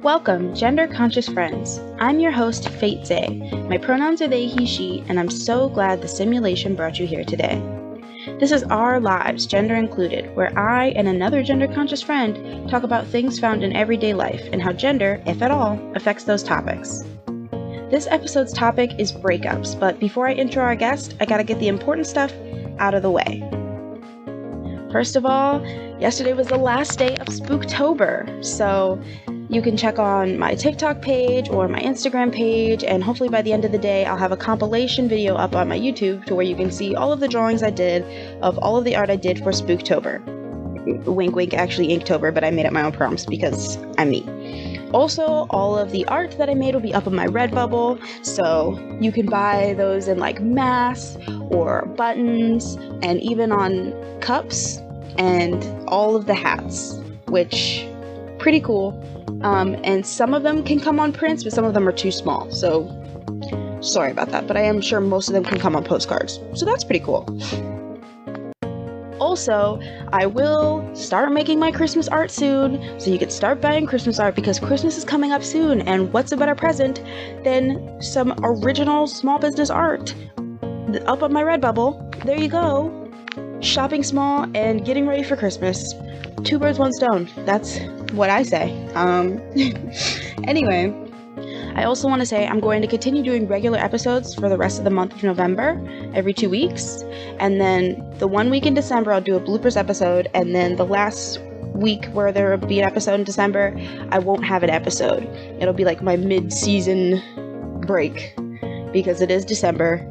Welcome, gender-conscious friends. I'm your host, Fate Zay. My pronouns are they, he, she, and I'm so glad the simulation brought you here today. This is Our Lives, Gender Included, where I and another gender-conscious friend talk about things found in everyday life and how gender, if at all, affects those topics. This episode's topic is breakups, but before I intro our guest, I gotta get the important stuff out of the way. First of all, yesterday was the last day of Spooktober, so you can check on my TikTok page or my Instagram page, and hopefully by the end of the day I'll have a compilation video up on my YouTube to where you can see all of the drawings I did of all of the art I did for Spooktober. Wink wink, actually Inktober, but I made up my own prompts because I'm me. Also, all of the art that I made will be up on my Redbubble, so you can buy those in like masks or buttons and even on cups and all of the hats, which pretty cool. And some of them can come on prints, but some of them are too small, so sorry about that, but I am sure most of them can come on postcards, so that's pretty cool. Also, I will start making my Christmas art soon, so you can start buying Christmas art because Christmas is coming up soon, and what's a better present than some original small business art up on my Redbubble? There you go. Shopping small and getting ready for Christmas. Two birds, one stone. That's what I say. Anyway, I also want to say I'm going to continue doing regular episodes for the rest of the month of November, every 2 weeks, and then the 1 week in December I'll do a bloopers episode, and then the last week where there will be an episode in December, I won't have an episode. It'll be like my mid-season break, because it is December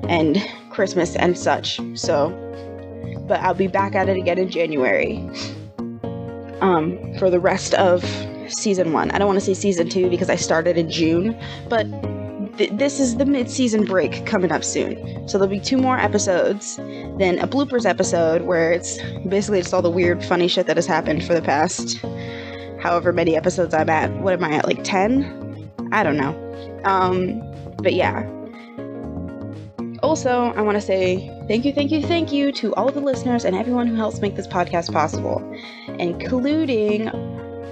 and Christmas and such, so, but I'll be back at it again in January. For the rest of season 1. I don't want to say season 2 because I started in June, but this is the mid-season break coming up soon. So there'll be 2 more episodes, then a bloopers episode where it's basically just all the weird, funny shit that has happened for the past however many episodes I'm at. What am I at, like 10? I don't know. But yeah. Also, I want to say thank you to all of the listeners and everyone who helps make this podcast possible, including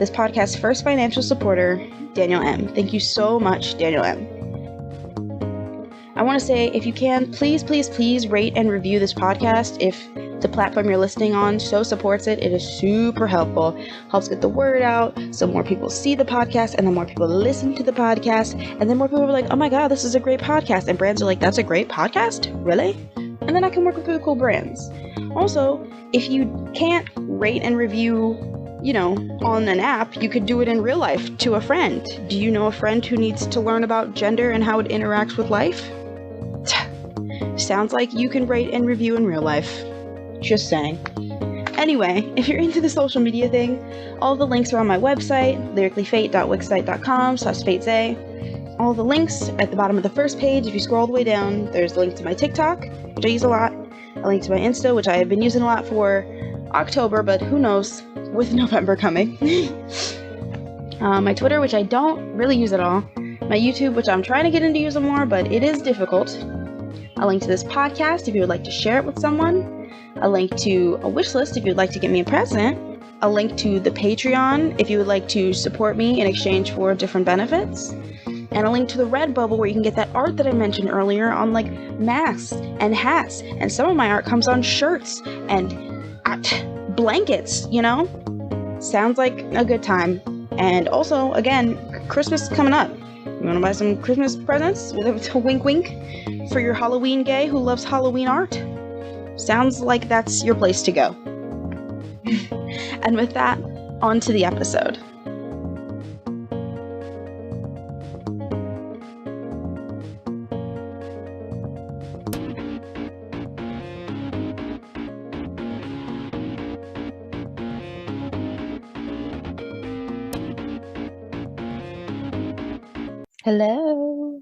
this podcast's first financial supporter, Danielle M. Thank you so much, Danielle M. I want to say, if you can, please rate and review this podcast. If the platform you're listening on so supports it, it is super helpful. Helps get the word out so more people see the podcast, and then more people listen to the podcast, and then more people are like, oh my god, this is a great podcast, and brands are like, that's a great podcast? Really? And then I can work with really cool brands. Also, if you can't rate and review, on an app, you could do it in real life to a friend. Do you know a friend who needs to learn about gender and how it interacts with life? Sounds like you can rate and review in real life. Just saying. Anyway, if you're into the social media thing, all the links are on my website, lyricallyfaight.wixsite.com/fatezay. All the links at the bottom of the first page. If you scroll all the way down, there's a link to my TikTok, which I use a lot, a link to my Insta, which I have been using a lot for October, but who knows, with November coming. My Twitter, which I don't really use at all. My YouTube, which I'm trying to get into using more, but it is difficult. A link to this podcast if you would like to share it with someone. A link to a wish list if you would like to get me a present. A link to the Patreon if you would like to support me in exchange for different benefits. And a link to the Redbubble where you can get that art that I mentioned earlier on like masks and hats. And some of my art comes on shirts and blankets, Sounds like a good time. And also, again, Christmas is coming up. You want to buy some Christmas presents with a wink wink for your Halloween gay who loves Halloween art? Sounds like that's your place to go. And with that, on to the episode. Hello.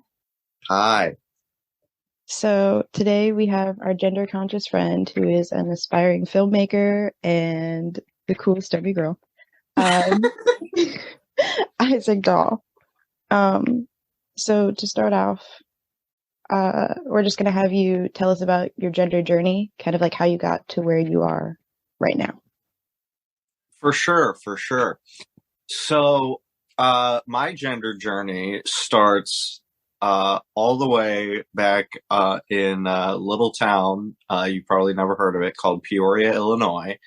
Hi. So today we have our gender conscious friend who is an aspiring filmmaker and the coolest Derby girl, Isaac Dahl. So to start off, we're just going to have you tell us about your gender journey, kind of like how you got to where you are right now. For sure. So My gender journey starts all the way back in a little town. You probably never heard of it, called Peoria, Illinois.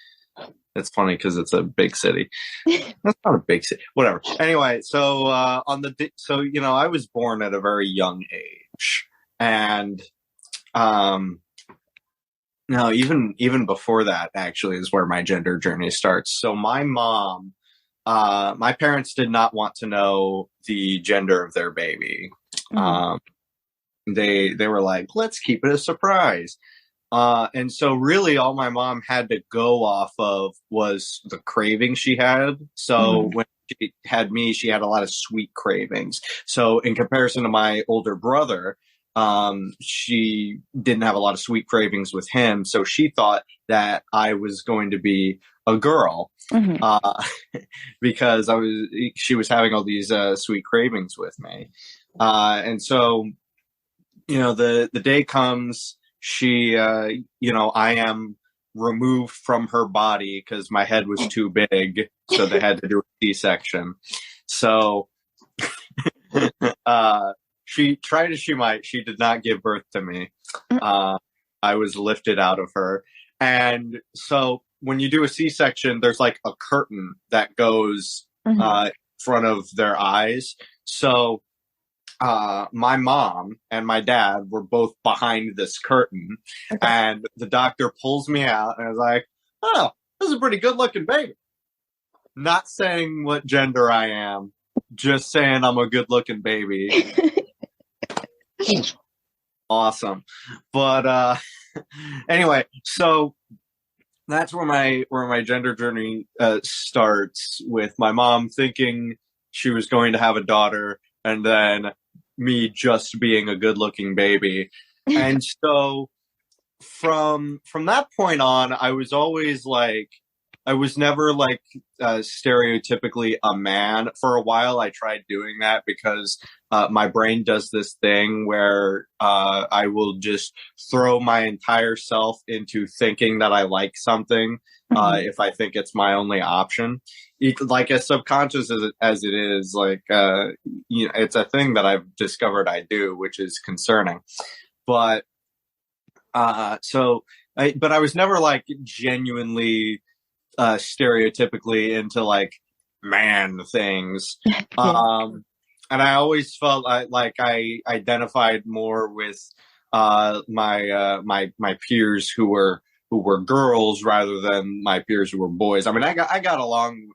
It's funny because it's a big city. That's not a big city. Whatever. Anyway, so I was born at a very young age, and no, even before that, actually, is where my gender journey starts. So my parents did not want to know the gender of their baby. Um, they were like, let's keep it a surprise. And so really all my mom had to go off of was the craving she had. So when she had me, she had a lot of sweet cravings. So in comparison to my older brother, she didn't have a lot of sweet cravings with him. So she thought that I was going to be a girl, because she was having all these, sweet cravings with me. And so, the day comes, she, I am removed from her body because my head was too big. So they had to do a C-section. So, she tried as she might, she did not give birth to me. I was lifted out of her. And so when you do a C-section, there's like a curtain that goes in front of their eyes. So my mom and my dad were both behind this curtain, and the doctor pulls me out and I was like, oh, this is a pretty good looking baby. Not saying what gender I am, just saying I'm a good looking baby. Awesome. But anyway, so that's where my gender journey starts, with my mom thinking she was going to have a daughter, and then me just being a good looking baby. And so from that point on, I was always like, I was never like stereotypically a man. For a while, I tried doing that because my brain does this thing where I will just throw my entire self into thinking that I like something if I think it's my only option. Like as subconscious as it is, like it's a thing that I've discovered I do, which is concerning. But but I was never like genuinely stereotypically into like man things. And I always felt like I identified more with my peers who were girls rather than my peers who were boys. I mean, I got along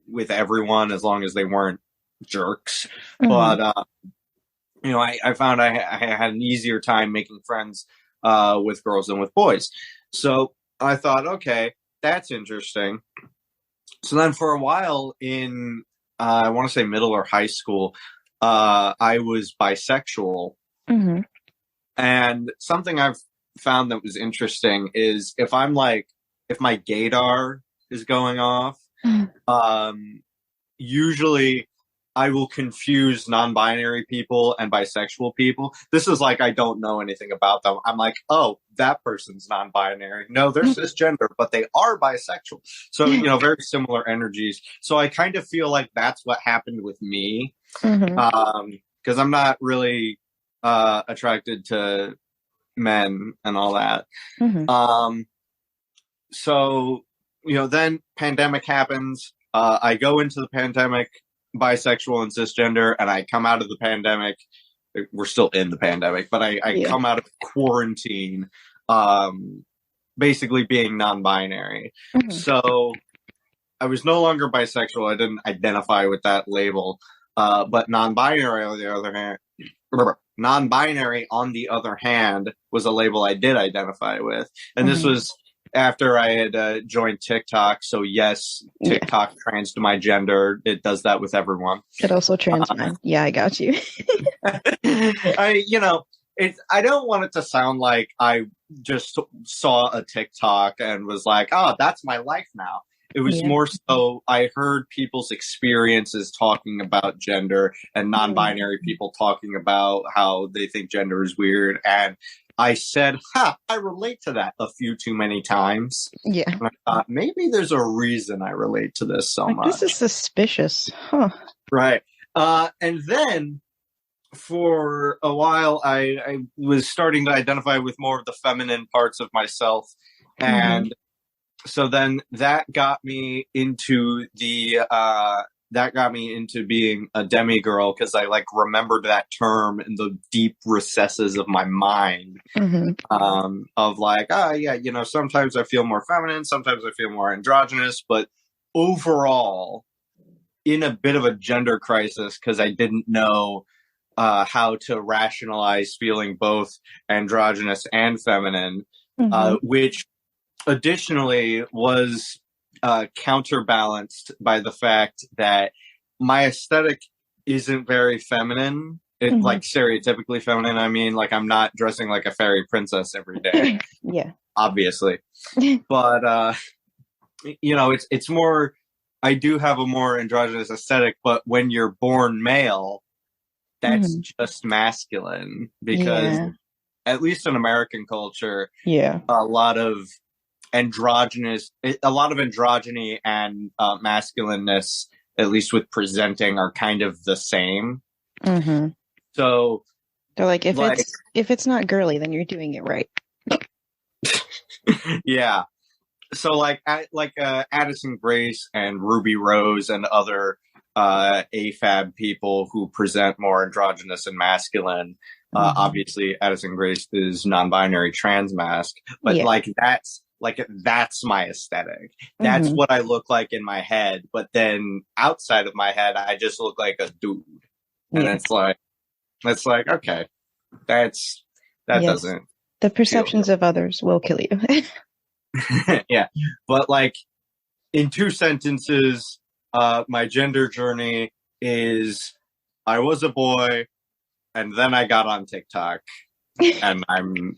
with everyone as long as they weren't jerks. But I found I had an easier time making friends with girls than with boys. So I thought, okay, that's interesting. So then for a while in, I want to say middle or high school, I was bisexual. And something I've found that was interesting is if my gaydar is going off, usually I will confuse non-binary people and bisexual people. This is like, I don't know anything about them. I'm like, oh, that person's non-binary. No, they're cisgender, but they are bisexual. So, very similar energies. So I kind of feel like that's what happened with me. Because I'm not really attracted to men and all that. So, then pandemic happens. I go into the pandemic bisexual and cisgender, and I come out of the pandemic. We're still in the pandemic, but I come out of quarantine, basically being non-binary. So I was no longer bisexual. I didn't identify with that label. But non-binary, on the other hand, was a label I did identify with. And this was after I had joined TikTok. So yes, TikTok trans to my gender. It does that with everyone. It also trans mine. Yeah, I got you. I don't want it to sound like I just saw a TikTok and was like, oh, that's my life now. It was more so I heard people's experiences talking about gender and non-binary people talking about how they think gender is weird. And I said, I relate to that a few too many times. Yeah. And I thought, maybe there's a reason I relate to this so much. This is suspicious. Huh. Right. And then for a while, I was starting to identify with more of the feminine parts of myself. And so then that got me into being a demigirl, because I like remembered that term in the deep recesses of my mind. Of like, oh yeah, you know, sometimes I feel more feminine, sometimes I feel more androgynous, but overall in a bit of a gender crisis, because I didn't know how to rationalize feeling both androgynous and feminine, which additionally was counterbalanced by the fact that my aesthetic isn't very feminine. It like stereotypically feminine. I mean, like I'm not dressing like a fairy princess every day. Yeah. Obviously. But you know, it's more, I do have a more androgynous aesthetic, but when you're born male, that's just masculine, because at least in American culture, a lot of androgyny and masculineness, at least with presenting, are kind of the same. So they're like, if it's not girly, then you're doing it right. Yeah. So like Addison Grace and Ruby Rose and other AFAB people who present more androgynous and masculine. Obviously, Addison Grace is non-binary trans masc, but that's my aesthetic. That's what I look like in my head. But then outside of my head, I just look like a dude, and it's like okay, that doesn't. The perceptions of others will kill you. Yeah, but like in 2 sentences, my gender journey is I was a boy, and then I got on TikTok, and I'm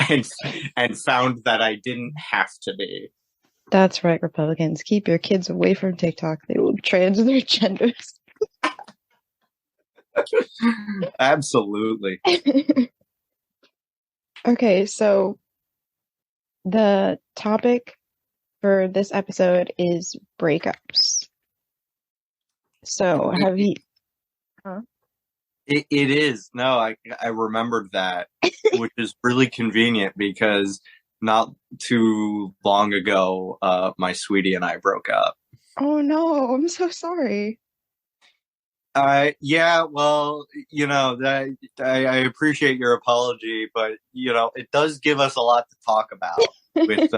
and found that I didn't have to be. That's right, Republicans. Keep your kids away from TikTok. They will trans their genders. Absolutely. Okay, so the topic for this episode is breakups. So have you... It is. No, I remembered that, which is really convenient, because not too long ago, my sweetie and I broke up. Oh no, I'm so sorry. Yeah, well, you know, I appreciate your apology, but you know, it does give us a lot to talk about with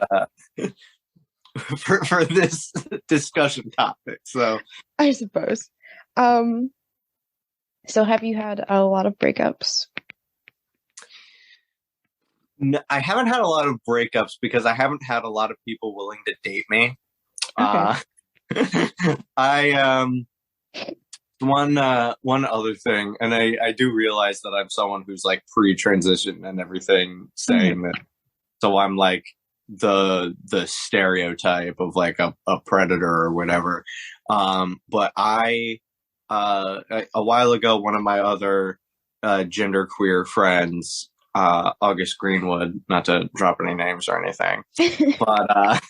for this discussion topic. So I suppose. So have you had a lot of breakups? No, I haven't had a lot of breakups because I haven't had a lot of people willing to date me. Okay. One other thing, and I do realize that I'm someone who's like pre-transition and everything, saying that, so I'm like the stereotype of like a predator or whatever. But a while ago, one of my other genderqueer friends, August Greenwood, not to drop any names or anything, but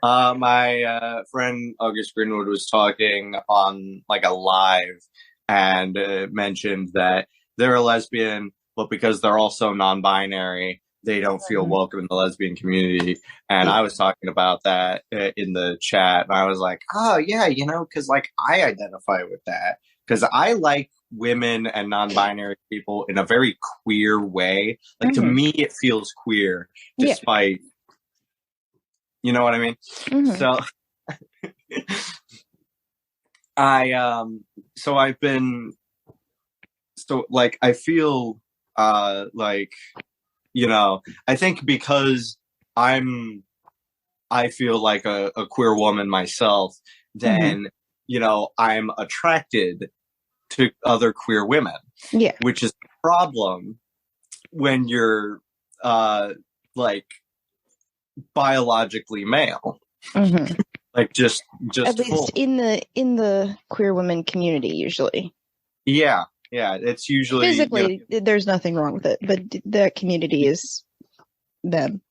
my friend August Greenwood was talking on like a live, and mentioned that they're a lesbian, but because they're also non-binary, they don't feel welcome in the lesbian community. And I was talking about that in the chat, and I was like, oh yeah, you know, because like I identify with that, because I like women and non-binary people in a very queer way. Like to me, it feels queer, despite, you know what I mean? So I've been, so like I feel like, you know, I think because I feel like a queer woman myself, then you know, I'm attracted to other queer women, which is a problem when you're like biologically male. Like just at least in the queer women community, usually. Yeah, it's usually physically, you know, there's nothing wrong with it, but the community is them.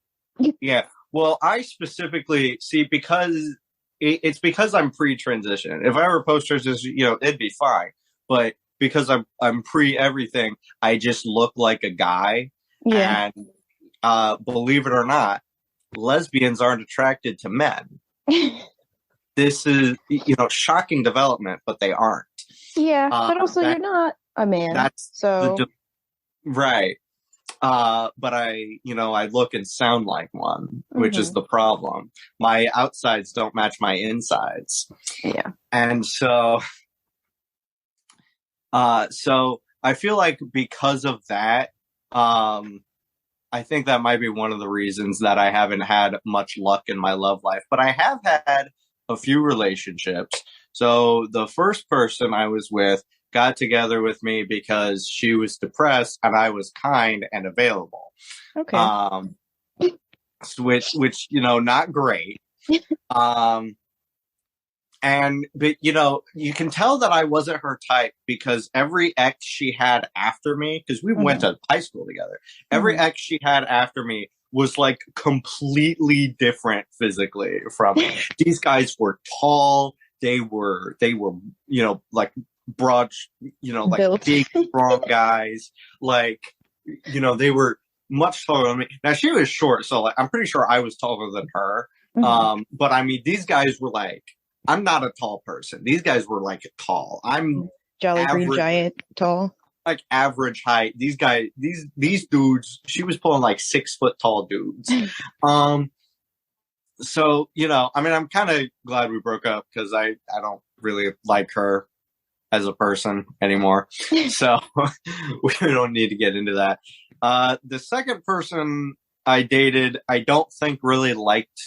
Yeah, well, I specifically see, because it's because I'm pre-transition. If I were post-transition, it'd be fine. But because I'm pre everything, I just look like a guy. Yeah. And believe it or not, lesbians aren't attracted to men. This is, shocking development, but they aren't. Yeah, but also you're not a man. That's so right. But I look and sound like one, which is the problem. My outsides don't match my insides. Yeah. And so I feel like because of that, I think that might be one of the reasons that I haven't had much luck in my love life. But I have had a few relationships. So the first person I was with got together with me because she was depressed and I was kind and available. Okay. Which not great. But you can tell that I wasn't her type because every ex she had after me, because we went to high school together, every ex she had after me was like completely different physically from me. These guys were tall. They were, like broad, like built. big, strong guys. Like, they were much taller than me. Now she was short, so like I'm pretty sure I was taller than her. But I mean, these guys were like, I'm not a tall person. These guys were like tall. I'm Jolly Green Giant tall. Like average height. These guys, these dudes, she was pulling like 6 foot tall dudes. So, I mean, I'm kind of glad we broke up because I don't really like her as a person anymore. So we don't need to get into that. The second person I dated, I don't think really liked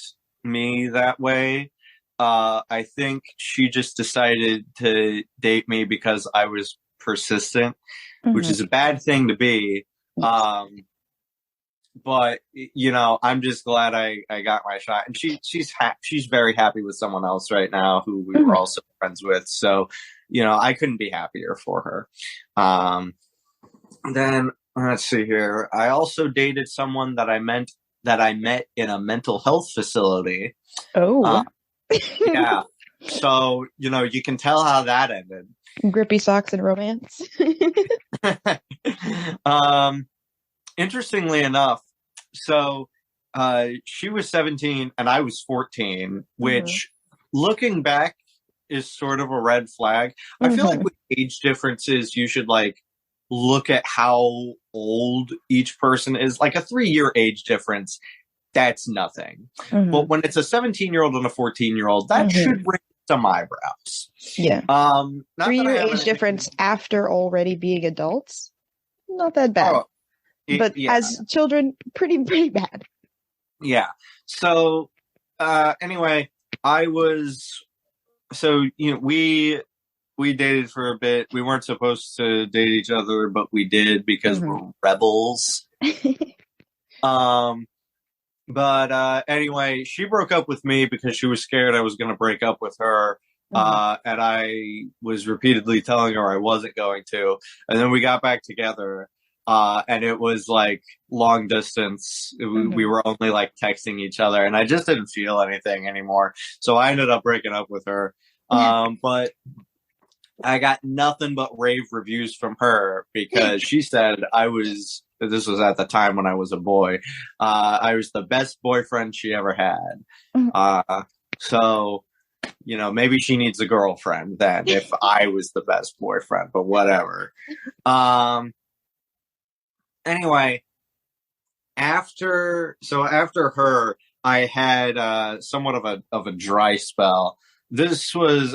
me that way. I think she just decided to date me because I was persistent, which is a bad thing to be. But I'm just glad I got my shot, and she's very happy with someone else right now who we were also friends with. So, I couldn't be happier for her. Then let's see here. I also dated someone that I met in a mental health facility. Oh. Yeah. So, you can tell how that ended. Grippy socks and romance. Interestingly enough, so she was 17 and I was 14, which looking back is sort of a red flag. I feel like with age differences, you should like look at how old each person is. Like a 3-year age difference, that's nothing. But when it's a 17-year-old and a 14-year-old, that should raise some eyebrows. Yeah. 3-year age difference after already being adults, not that bad. But as children, pretty bad. Yeah. So anyway, we dated for a bit. We weren't supposed to date each other, but we did because we're rebels. But anyway, she broke up with me because she was scared I was going to break up with her. And I was repeatedly telling her I wasn't going to. And then we got back together. And it was like long distance. We were only like texting each other, and I just didn't feel anything anymore. So I ended up breaking up with her. But I got nothing but rave reviews from her because she said this was at the time when I was a boy. I was the best boyfriend she ever had. So, maybe she needs a girlfriend then if I was the best boyfriend, but whatever. Anyway, after her, I had somewhat of a dry spell. And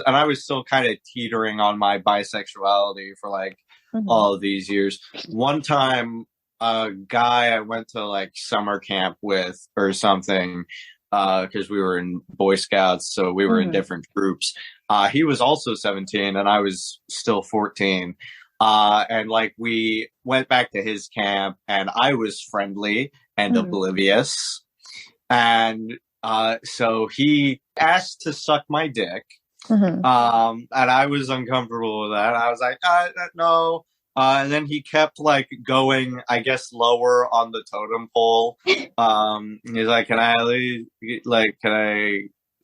I was still kind of teetering on my bisexuality for like all of these years. One time, a guy I went to like summer camp with or something, because we were in Boy Scouts, so we were in different groups. He was also 17 and I was still 14. And like we went back to his camp and I was friendly and oblivious. And so he asked to suck my dick. And I was uncomfortable with that. I was like, no. And then he kept like going, I guess, lower on the totem pole. He's like, can I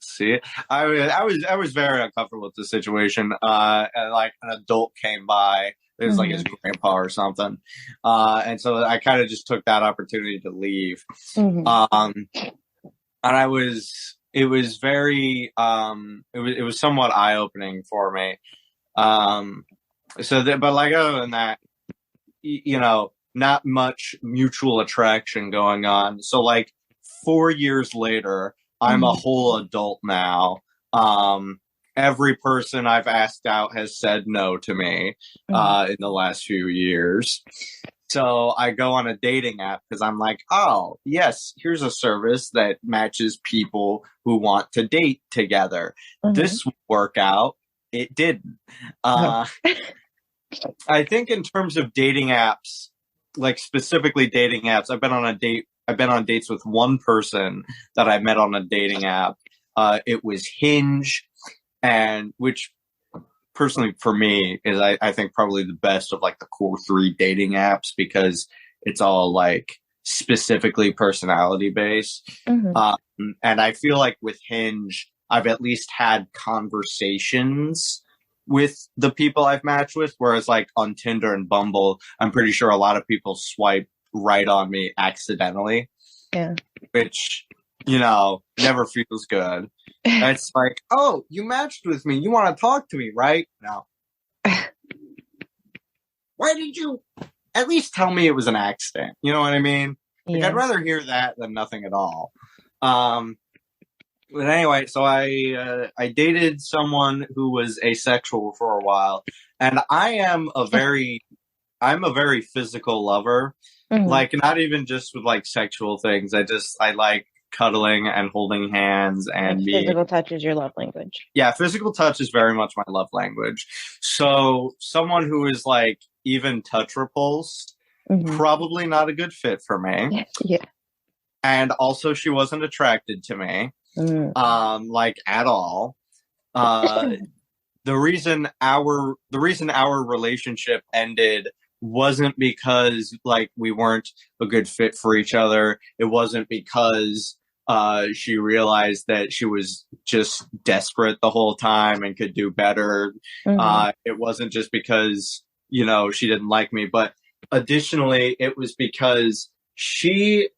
See, I was very uncomfortable with the situation. And like an adult came by. It was like his grandpa or something. And so I kind of just took that opportunity to leave. And it was very, it was somewhat eye opening for me. But like other than that, you know, not much mutual attraction going on. So like 4 years later, I'm a whole adult now. Every person I've asked out has said no to me in the last few years. So I go on a dating app because I'm like, oh, yes, here's a service that matches people who want to date together. This will work out. It didn't. I think in terms of dating apps, like specifically dating apps, I've been on dates with one person that I met on a dating app. It was Hinge, and which personally for me is I think probably the best of like the core 3 dating apps because it's all like specifically personality based. And I feel like with Hinge, I've at least had conversations with the people I've matched with, whereas like on Tinder and Bumble, I'm pretty sure a lot of people swipe right on me accidentally. Yeah. Which, you know, never feels good. It's like, oh, you matched with me. You want to talk to me, right? No. Why did you at least tell me it was an accident? You know what I mean? Like, I'd rather hear that than nothing at all. But anyway, so I dated someone who was asexual for a while, and I'm a very physical lover. Like, not even just with like sexual things. I like cuddling and holding hands and physical touch is your love language. Yeah, physical touch is very much my love language. So someone who is like even touch repulsed, probably not a good fit for me. Yeah. And also she wasn't attracted to me. Like at all. The reason our relationship ended wasn't because like we weren't a good fit for each other. It wasn't because she realized that she was just desperate the whole time and could do better. It wasn't just because, you know, she didn't like me, but additionally it was because she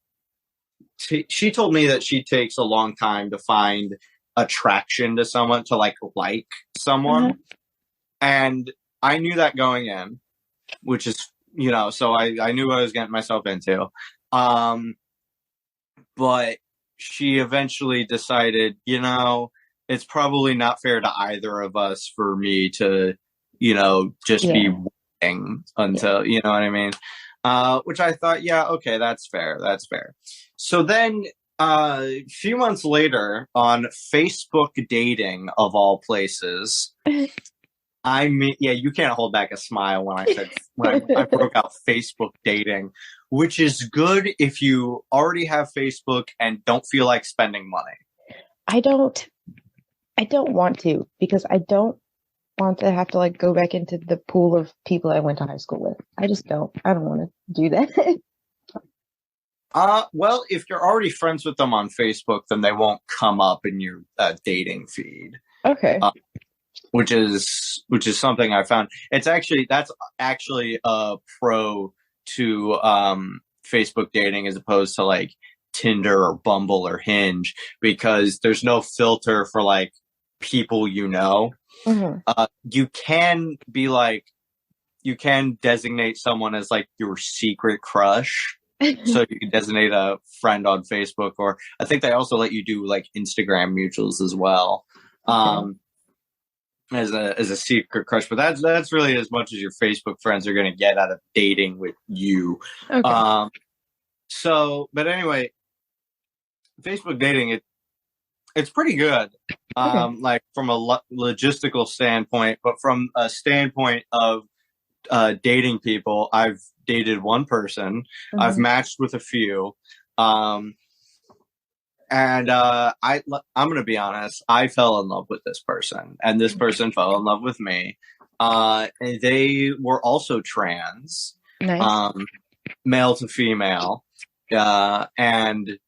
told me that she takes a long time to find attraction to someone, to like someone. And I knew that going in, which is, you know, so I knew what I was getting myself into. But she eventually decided, you know, it's probably not fair to either of us for me to, you know, just be waiting until, you know what I mean? Which I thought, yeah, okay, that's fair. So then a few months later on Facebook dating of all places, you can't hold back a smile when I broke out Facebook dating, which is good if you already have Facebook and don't feel like spending money. I don't want to, because I don't want to have to like go back into the pool of people I went to high school with. I don't want to do that. Well, if you're already friends with them on Facebook, then they won't come up in your dating feed. Okay. Which is something I found. That's actually a pro to Facebook dating as opposed to like Tinder or Bumble or Hinge, because there's no filter for like people, you know. You can be like, you can designate someone as like your secret crush. So you can designate a friend on Facebook, or I think they also let you do like Instagram mutuals as well. As a secret crush, but that's really as much as your Facebook friends are going to get out of dating with you. Okay. But anyway, Facebook dating, it's pretty good. Like from a logistical standpoint, but from a standpoint of dating people, I've dated one person. I've matched with a few. And I'm going to be honest, I fell in love with this person, and this person fell in love with me. And they were also trans, male to female. And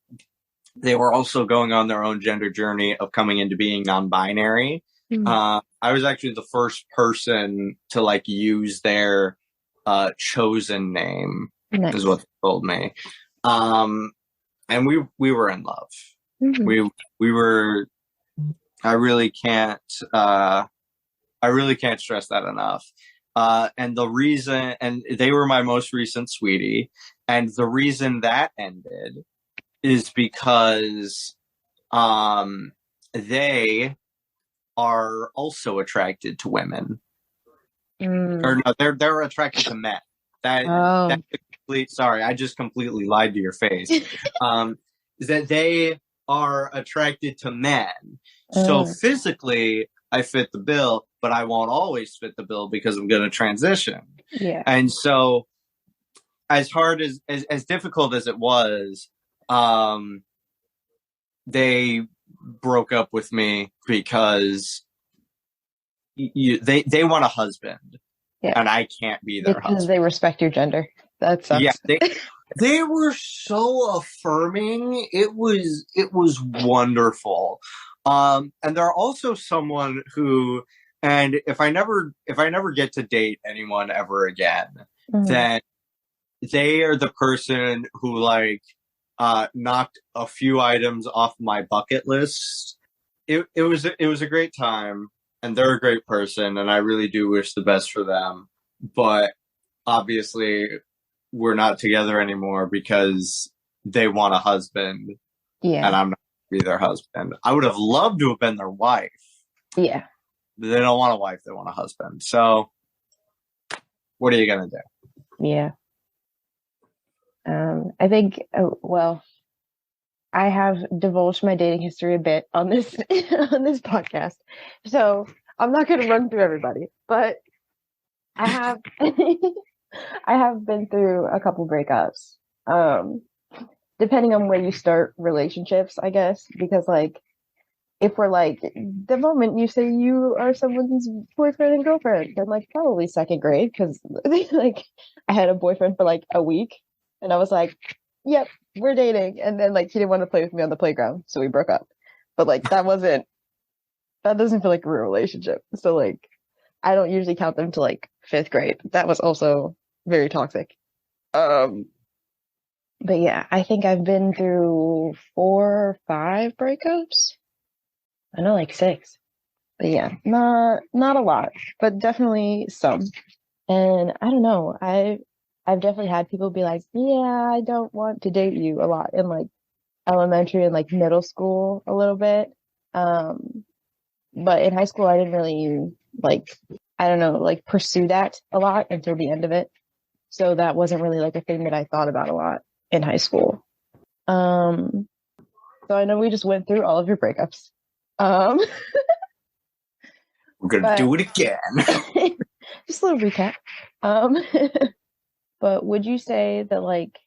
they were also going on their own gender journey of coming into being non-binary. I was actually the first person to like use their chosen name, Nice. is what they told me. And we were in love. We were. I really can't stress that enough. And the reason, and they were my most recent sweetie, and the reason that ended is because they are also attracted to women. Or no, they're attracted to men. That's complete. Sorry, I just completely lied to your face. That they are attracted to men. So physically, I fit the bill, but I won't always fit the bill because I'm going to transition. Yeah. And so, as hard as difficult as it was, they broke up with me because they want a husband, and I can't be their husband. Because they respect your gender. That sucks. Yeah, they were so affirming. It was wonderful. And they're also someone who, and if I never get to date anyone ever again, then they are the person who like knocked a few items off my bucket list. It was a great time, and they're a great person, and I really do wish the best for them. But obviously, we're not together anymore because they want a husband, and I'm not going to be their husband. I would have loved to have been their wife. Yeah. But they don't want a wife, they want a husband. So, what are you going to do? Yeah. I think, I have divulged my dating history a bit on this on this podcast, so I'm not going to run through everybody, but I have I have been through a couple breakups. Depending on where you start relationships, I guess, because like if we're like the moment you say you are someone's boyfriend and girlfriend, then like probably second grade, because like I had a boyfriend for like a week, and I was like, yep, we're dating. And then like he didn't want to play with me on the playground, so we broke up. But like that doesn't feel like a real relationship. So like I don't usually count them to like fifth grade. That was also very toxic. But yeah, I think I've been through 4 or 5 breakups. I know like 6. But yeah, not a lot, but definitely some. And I don't know, I've definitely had people be like, yeah, I don't want to date you a lot in like elementary and like middle school a little bit. But in high school, I didn't really like, I don't know, like pursue that a lot until the end of it. So that wasn't really like a thing that I thought about a lot in high school. So I know we just went through all of your breakups. We're going to do it again. Just a little recap. But would you say that like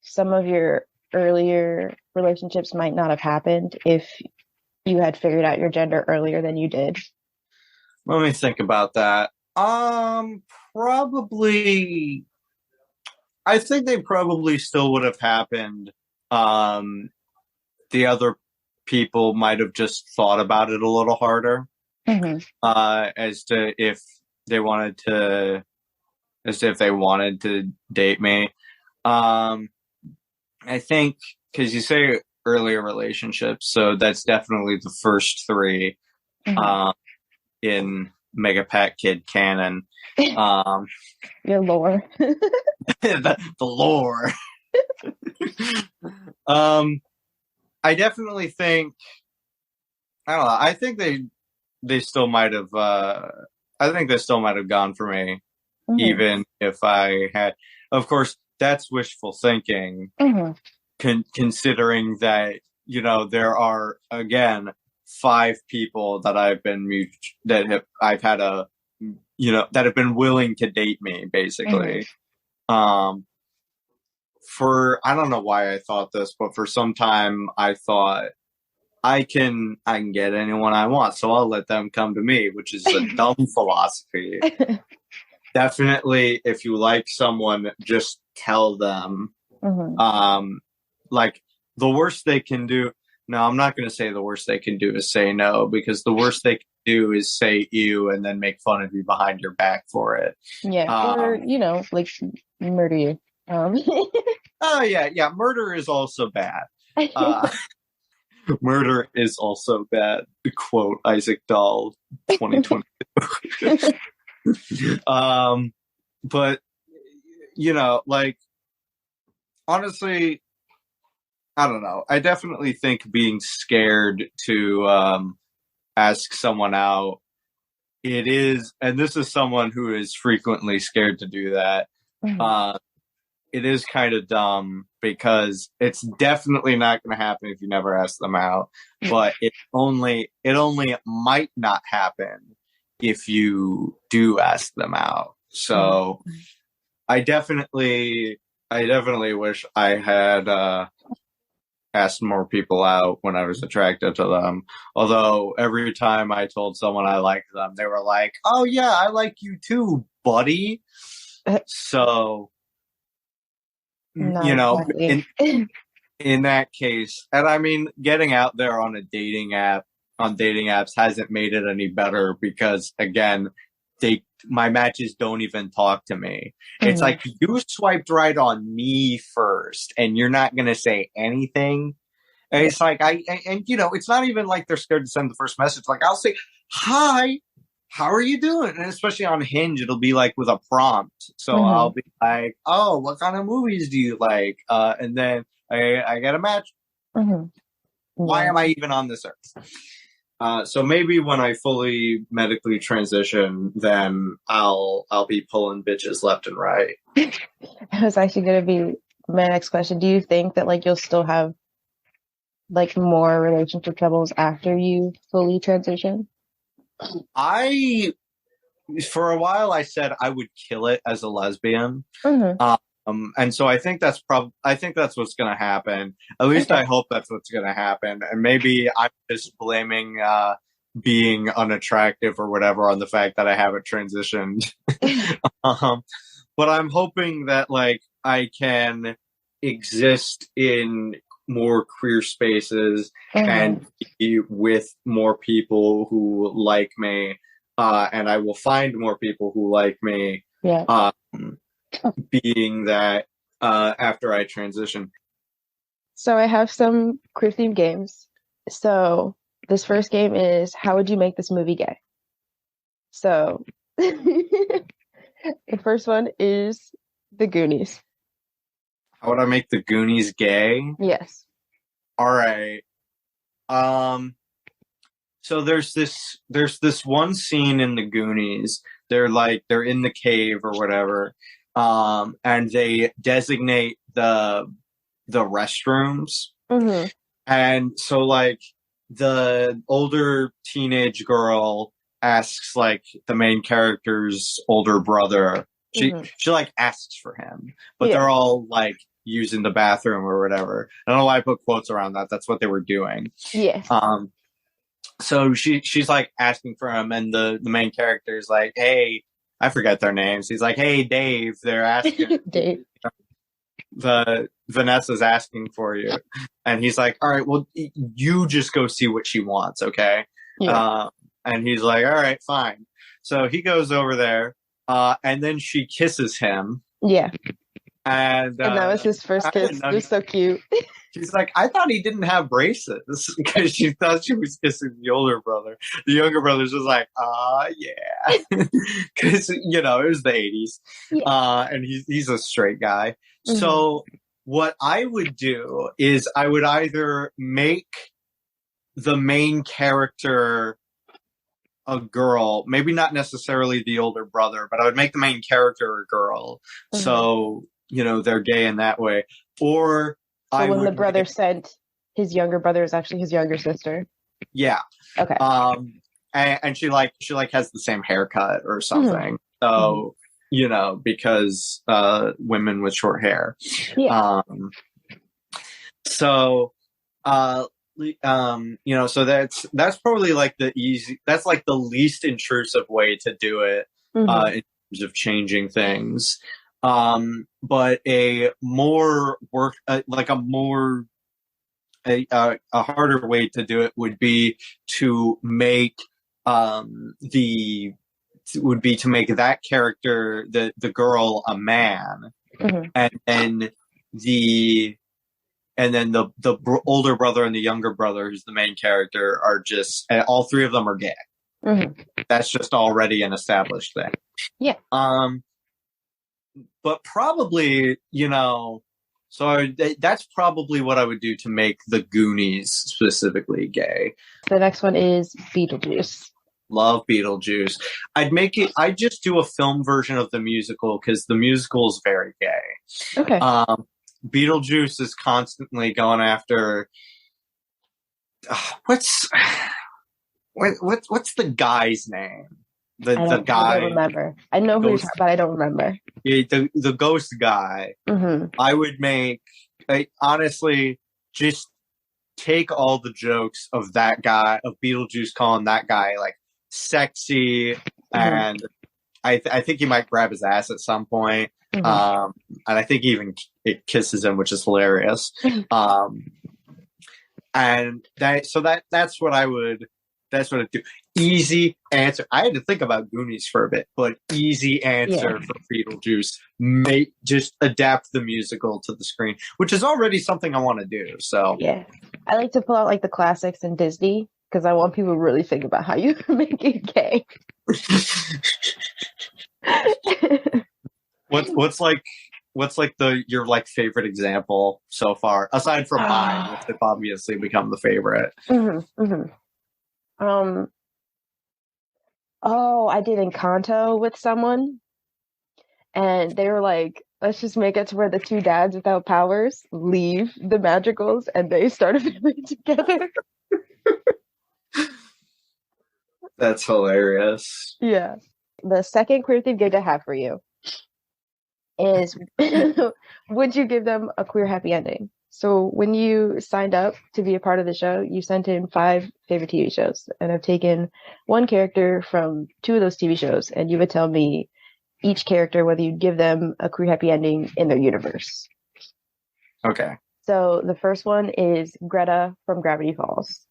some of your earlier relationships might not have happened if you had figured out your gender earlier than you did? Let me think about that. Probably. I think they probably still would have happened. The other people might have just thought about it a little harder, as to if they wanted to date me. I think because you say earlier relationships, so that's definitely the first 3 in Mega Pat Kid canon. Your lore. the lore. I definitely think, I don't know, I think they still might have gone for me, even if I had, of course, that's wishful thinking, considering that, you know, there are, again, 5 people that I've been willing to date me, basically. I don't know why I thought this, but for some time I thought I can get anyone I want, so I'll let them come to me, which is a dumb philosophy. Definitely, if you like someone, just tell them. Like the worst they can do. No, I'm not going to say the worst they can do is say no, because the worst they can do is say ew and then make fun of you behind your back for it. Yeah, or like murder you. Oh yeah. Murder is also bad. Murder is also bad. Quote Isaac Dahl, 2022. But like, honestly, I don't know. I definitely think being scared to ask someone out, it is, and this is someone who is frequently scared to do that. It is kind of dumb, because it's definitely not going to happen if you never ask them out. But it only might not happen if you do ask them out. So I definitely wish I had asked more people out when I was attracted to them. Although every time I told someone I liked them, they were like, "Oh yeah, I like you too, buddy." So, Exactly. in that case, and I mean, getting out there on dating apps hasn't made it any better, because again, my matches don't even talk to me. It's like, you swiped right on me first and you're not going to say anything. And it's like, it's not even like they're scared to send the first message. Like, I'll say, "Hi, how are you doing?" And especially on Hinge, it'll be like with a prompt. So I'll be like, "Oh, what kind of movies do you like?" And then I get a match. Why am I even on this earth? So maybe when I fully medically transition, then I'll be pulling bitches left and right. That was actually going to be my next question. Do you think that like you'll still have like more relationship troubles after you fully transition? For a while, I said I would kill it as a lesbian. And so I think that's what's going to happen. At least I hope that's what's going to happen. And maybe I'm just blaming being unattractive or whatever on the fact that I haven't transitioned. But I'm hoping that like I can exist in more queer spaces and be with more people who like me, and I will find more people who like me. Being that after I transition. So I have some queer themed games. So this first game is, how would you make this movie gay? So the first one is The Goonies. How would I make The Goonies gay? Yes. All right. So there's this one scene in The Goonies. They're in the cave or whatever. And they designate the restrooms. And so like the older teenage girl asks like the main character's older brother. She like asks for him, but they're all like using the bathroom or whatever. I don't know why I put quotes around that. That's what they were doing. So she's like asking for him, and the main character is like, "Hey," I forget their names. He's like, "Hey, Dave," they're asking. Dave. Vanessa's asking for you. And he's like, "All right, well, you just go see what she wants, okay?" And he's like, "All right, fine." So he goes over there, and then she kisses him. And that was his first kiss. It was so cute. She's like, "I thought he didn't have braces," because she thought she was kissing the older brother. The younger brother's just like, yeah. Because, it was the 80s. And he's a straight guy. So what I would do is I would either make the main character a girl, maybe not necessarily the older brother, but I would make the main character a girl. So, they're gay in that way. Or when the brother sent his younger brother is actually his younger sister. Yeah. Okay. And she has the same haircut or something. So, because women with short hair. So that's probably like that's like the least intrusive way to do it in terms of changing things. But a more a harder way to do it would be to make the would be to make that character, the girl, a man, and then the older brother and the younger brother, who's the main character, are just, and all three of them are gay. That's just already an established thing. Yeah. But probably, so that's probably what I would do to make the Goonies specifically gay. The next one is Beetlejuice. Love Beetlejuice. I'd just do a film version of the musical, because the musical is very gay. Okay. Beetlejuice is constantly going after what's the guy's name? The guy. I don't remember. I know who you're talking about. I don't remember. Yeah, the ghost guy. I would honestly just take all the jokes of that guy, of Beetlejuice, calling that guy like sexy, and I think he might grab his ass at some point. And I think even it kisses him, which is hilarious. And that's what I'd do. Easy answer. I had to think about Goonies for a bit, but easy answer for Beetlejuice. Just adapt the musical to the screen, which is already something I want to do. So yeah, I like to pull out like the classics in Disney, because I want people to really think about how you make it gay. What's your like favorite example so far, aside from mine, which have obviously become the favorite? I did Encanto with someone, and they were like, let's just make it to where the two dads without powers leave the Madrigals and they start a family together. That's hilarious. Yeah. The second queer themed gig I have for you is would you give them a queer happy ending? So when you signed up to be a part of the show, you sent in 5 favorite TV shows, and I've taken one character from 2 of those TV shows, and you would tell me each character whether you'd give them a queer happy ending in their universe. Okay. So the first one is Greta from Gravity Falls.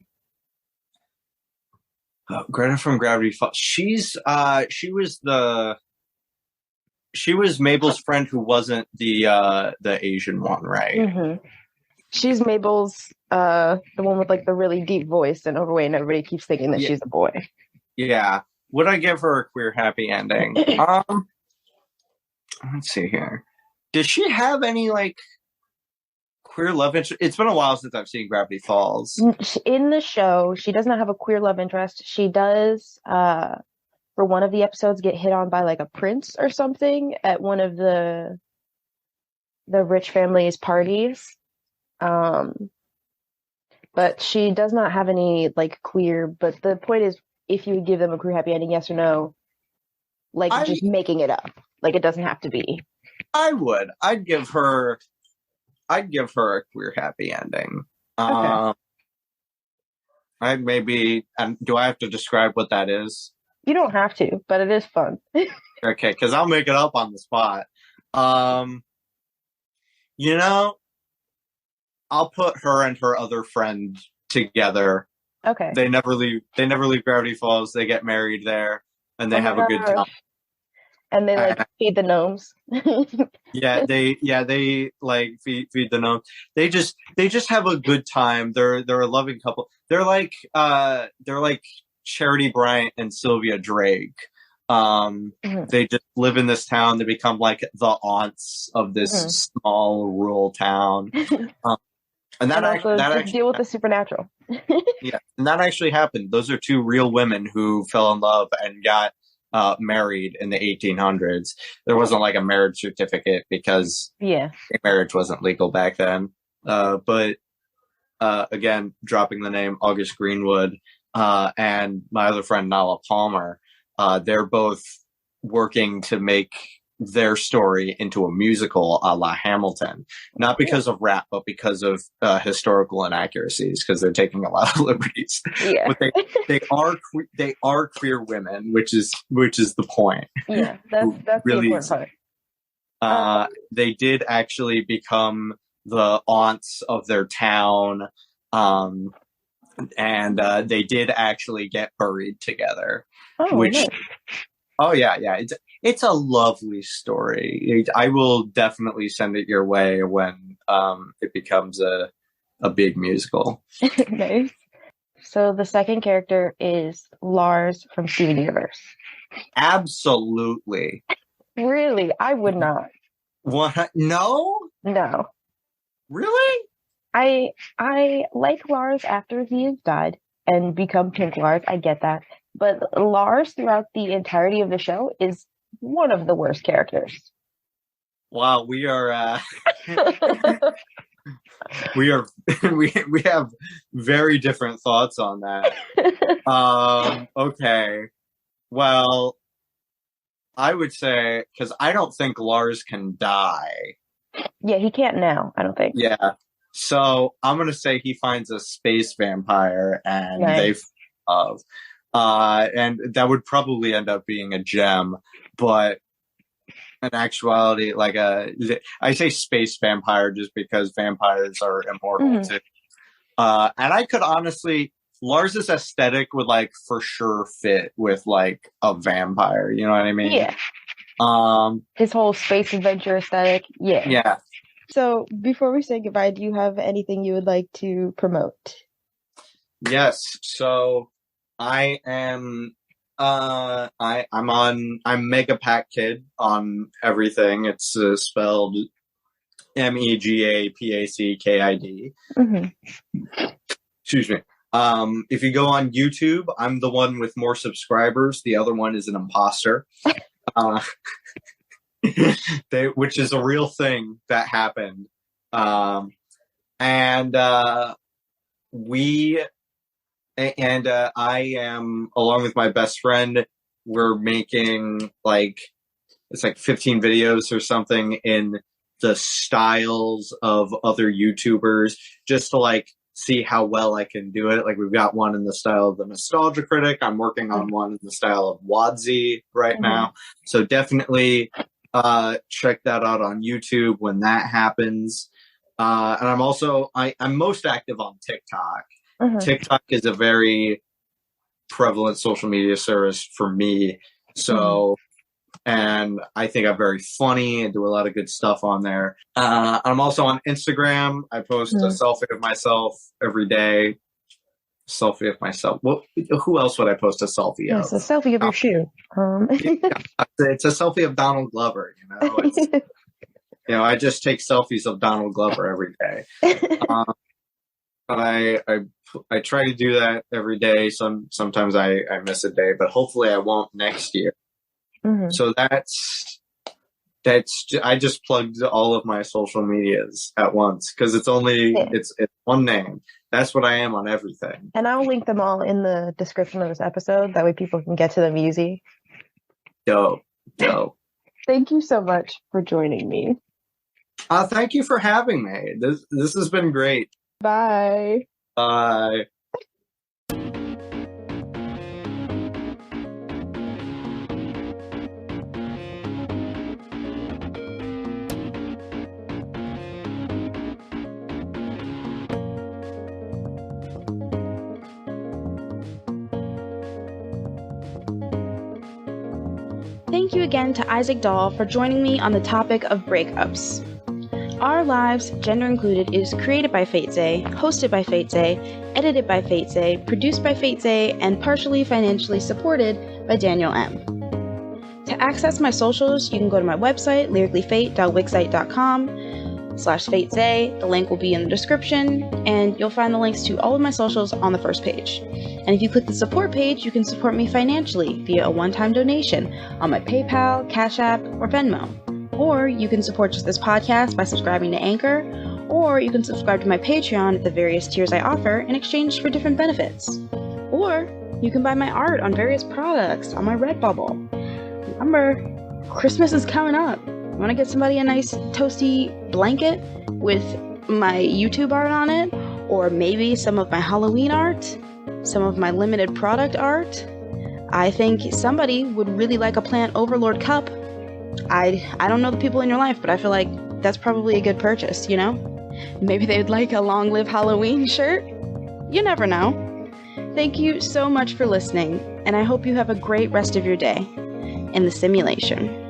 Greta from Gravity Falls. She was Mabel's friend who wasn't the Asian one, right? She's Mabel's the one with like the really deep voice and overweight, and everybody keeps thinking that she's a boy. Yeah. Would I give her a queer happy ending? Let's see here. Does she have any like queer love interest? It's been a while since I've seen Gravity Falls. In the show, she does not have a queer love interest. She does, for one of the episodes, get hit on by like a prince or something at one of the rich family's parties. But she does not have any like queer. But the point is, if you would give them a queer happy ending, yes or no, like just making it up. Like it doesn't have to be. I would. I'd give her a queer happy ending. Okay. Do I have to describe what that is? You don't have to, but it is fun. Okay, because I'll make it up on the spot. I'll put her and her other friend together. Okay. They never leave Gravity Falls. They get married there, and they have a good time. And they like feed the gnomes. They like feed the gnomes. They just have a good time. They're a loving couple. They're like Charity Bryant and Sylvia Drake. They just live in this town. They become like the aunts of this small rural town. And that actually deal with the supernatural. Yeah, and that actually happened. Those are 2 real women who fell in love and got married in the 1800s. There wasn't like a marriage certificate because marriage wasn't legal back then. But again, dropping the name August Greenwood and my other friend Nala Palmer, they're both working to make their story into a musical a la Hamilton, not because of rap, but because of historical inaccuracies, because they're taking a lot of liberties. Yeah. But they are queer women, which is the point. Yeah, that's really the important part. They did actually become the aunts of their town. Um, and they did actually get buried together. Oh, which, nice. oh yeah, it's a lovely story. I will definitely send it your way when it becomes a big musical. Nice. So the second character is Lars from Steven Universe. Absolutely. Really? I would not. What? No? No. Really? I like Lars after he has died and become Pink Lars. I get that. But Lars throughout the entirety of the show is one of the worst characters. Wow, we are we have very different thoughts on that. Okay. Well, I would say, because I don't think Lars can die. Yeah, he can't now, I don't think. Yeah. So I'm gonna say he finds a space vampire and Nice. and that would probably end up being a gem, but in actuality, I say space vampire just because vampires are immortal too. And I could honestly, Lars's aesthetic would for sure fit with a vampire. You know what I mean? Yeah. His whole space adventure aesthetic. Yeah. Yeah. So before we say goodbye, do you have anything you would like to promote? Yes. So I am I'm Mega Pack Kid on everything. It's spelled MEGAPACKID. Excuse me. If you go on YouTube, I'm the one with more subscribers. The other one is an imposter. Which is a real thing that happened. I am, along with my best friend, we're making it's 15 videos or something in the styles of other YouTubers, just to see how well I can do it. We've got one in the style of the Nostalgia Critic. I'm working on one in the style of Wadsy right now. So definitely check that out on YouTube when that happens. And I'm also, I'm most active on TikTok. TikTok is a very prevalent social media service for me. So, and I think I'm very funny and do a lot of good stuff on there. I'm also on Instagram. I post a selfie of myself every day. Selfie of myself. Who else would I post a selfie of? It's a selfie of your shoe. It's a selfie of Donald Glover, I just take selfies of Donald Glover every day. But I try to do that every day. Sometimes I miss a day, but hopefully I won't next year. So that's I just plugged all of my social medias at once because it's only it's one name. That's what I am on everything. And I'll link them all in the description of this episode. That way people can get to them easy. Dope. Thank you so much for joining me. Thank you for having me. This has been great. Bye. Bye. Thank you again to Isaac Dahl for joining me on the topic of breakups. Our Lives, Gender Included, is created by Fate Zay, hosted by Fate Zay, edited by Fate Zay, produced by Fate Zay, and partially financially supported by Danielle M. To access my socials, you can go to my website, lyricallyfaight.wixsite.com/FateZay. The link will be in the description, and you'll find the links to all of my socials on the first page. And if you click the support page, you can support me financially via a one-time donation on my PayPal, Cash App, or Venmo. Or you can support just this podcast by subscribing to Anchor, or you can subscribe to my Patreon at the various tiers I offer in exchange for different benefits. Or you can buy my art on various products on my Redbubble. Remember, Christmas is coming up. I want to get somebody a nice toasty blanket with my YouTube art on it, or maybe some of my Halloween art, some of my limited product art. I think somebody would really like a Plant Overlord cup. I don't know the people in your life, but I feel like that's probably a good purchase, Maybe they'd like a Long Live Halloween shirt. You never know. Thank you so much for listening, and I hope you have a great rest of your day in the simulation.